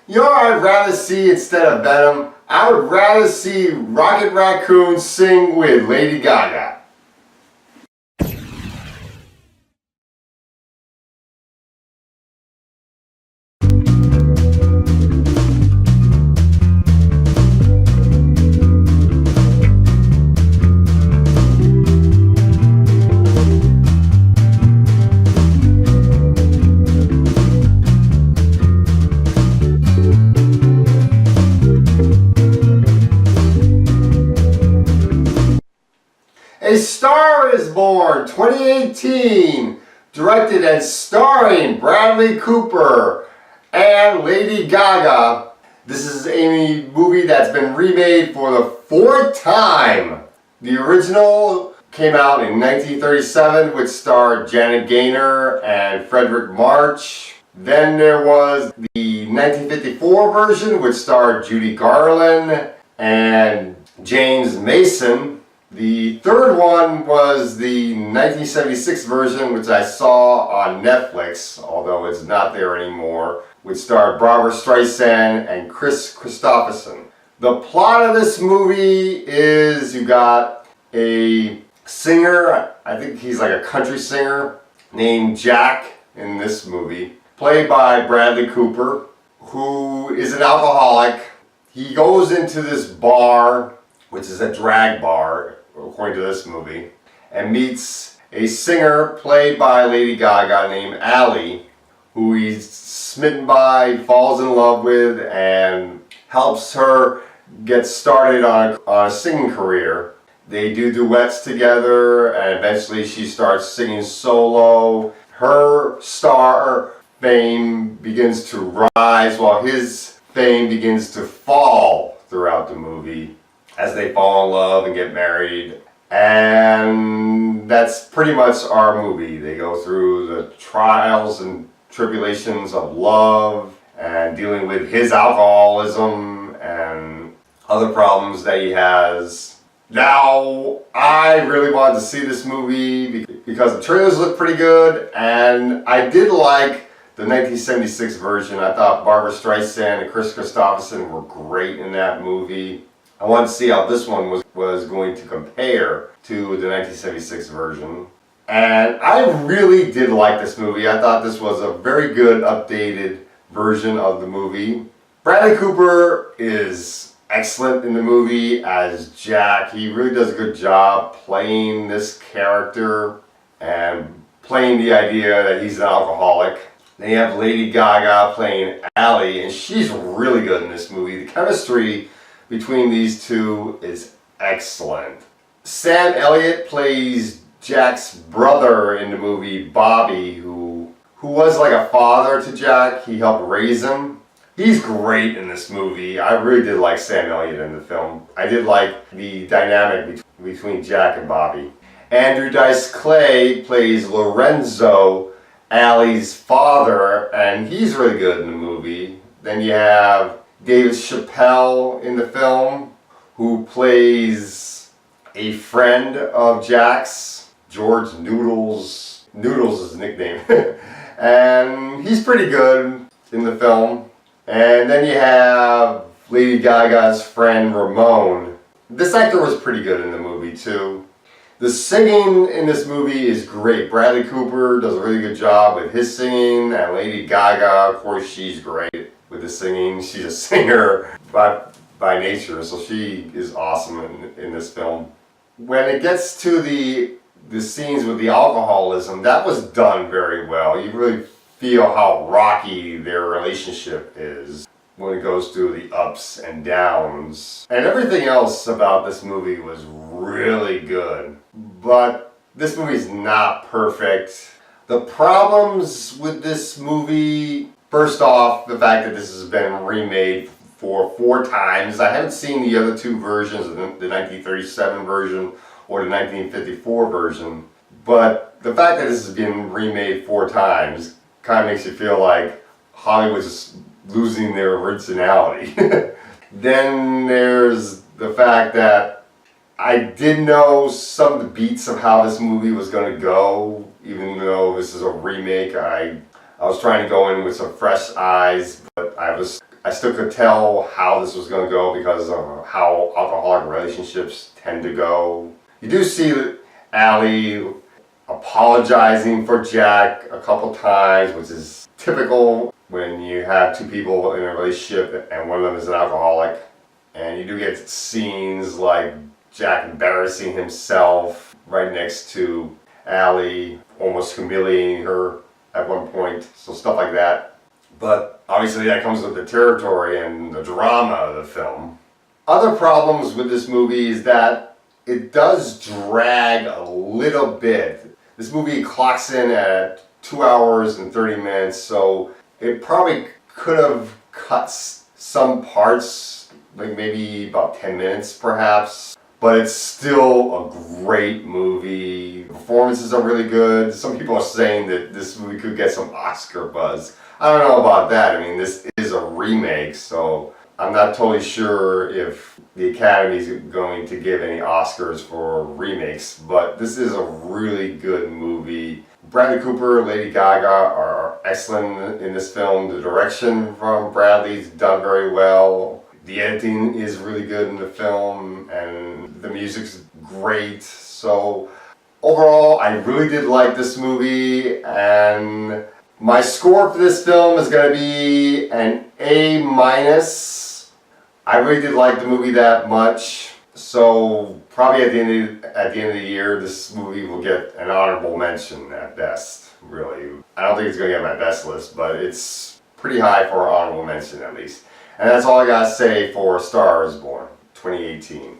You know what I'd rather see instead of Venom? I would rather see Rocket Raccoon sing with Lady Gaga. A Star is Born 2018, directed and starring Bradley Cooper and Lady Gaga. This is a movie that's been remade for the fourth time. The original came out in 1937, which starred Janet Gaynor and Frederick March. Then there was the 1954 version, which starred Judy Garland and James Mason. The third one was the 1976 version, which I saw on Netflix, although it's not there anymore, which starred Barbra Streisand and Kris Kristofferson. The plot of this movie is you got a singer, I think he's like a country singer, named Jack in this movie, played by Bradley Cooper, who is an alcoholic. He goes into this bar, which is a drag bar, according to this movie, and meets a singer played by Lady Gaga named Allie, who he's smitten by, falls in love with, and helps her get started on a singing career. They do duets together, and eventually she starts singing solo. Her star fame begins to rise while his fame begins to fall throughout the movie as they fall in love and get married. And that's pretty much our movie. They go through the trials and tribulations of love and dealing with his alcoholism and other problems that he has. Now, I really wanted to see this movie because the trailers look pretty good, and I did like the 1976 version. I thought Barbra Streisand and Kris Kristofferson were great in that movie. I wanted to see how this one was going to compare to the 1976 version. And I really did like this movie. I thought this was a very good updated version of the movie. Bradley Cooper is excellent in the movie as Jack. He really does a good job playing this character and playing the idea that he's an alcoholic. Then you have Lady Gaga playing Allie, and she's really good in this movie. The chemistry between these two is excellent. Sam Elliott plays Jack's brother in the movie, Bobby, who was like a father to Jack. He helped raise him. He's great in this movie. I really did like Sam Elliott in the film. I did like the dynamic between Jack and Bobby. Andrew Dice Clay plays Lorenzo, Allie's father, and he's really good in the movie. Then you have David Chappelle in the film, who plays a friend of Jack's, George Noodles. Noodles is his nickname. And he's pretty good in the film. And then you have Lady Gaga's friend Ramon. This actor was pretty good in the movie too. The singing in this movie is great. Bradley Cooper does a really good job with his singing, and Lady Gaga, of course, she's great with the singing. She's a singer by nature, so she is awesome in this film. When it gets to the scenes with the alcoholism, that was done very well. You really feel how rocky their relationship is when it goes through the ups and downs. And everything else about this movie was really good. But this movie's not perfect. The problems with this movie, first off, the fact that this has been remade for 4 times. I haven't seen the other 2 versions, the 1937 version or the 1954 version. But the fact that this has been remade 4 times kind of makes you feel like Hollywood's just losing their originality. Then there's the fact that I did know some of the beats of how this movie was going to go, even though this is a remake. I was trying to go in with some fresh eyes, but I was I still could tell how this was going to go because of how alcoholic relationships tend to go. You do see Allie apologizing for Jack a couple times, which is typical when you have two people in a relationship and one of them is an alcoholic. And you do get scenes like Jack embarrassing himself right next to Allie, almost humiliating her at one point, so stuff like that. But obviously that comes with the territory and the drama of the film. Other problems with this movie is that it does drag a little bit. This movie clocks in at 2 hours and 30 minutes, so it probably could have cut some parts, like maybe about 10 minutes perhaps. But it's still a great movie. The performances are really good. Some people are saying that this movie could get some Oscar buzz. I don't know about that. I mean, this is a remake, so I'm not totally sure if the Academy is going to give any Oscars for remakes, but this is a really good movie. Bradley Cooper, Lady Gaga are excellent in this film. The direction from Bradley's done very well. The editing is really good in the film, and the music's great. So overall, I really did like this movie, and my score for this film is going to be an A-. I really did like the movie that much, so probably at the end of the year, this movie will get an honorable mention at best, really. I don't think it's going to get my best list, but it's pretty high for an honorable mention at least. And that's all I gotta say for A Star Is Born 2018.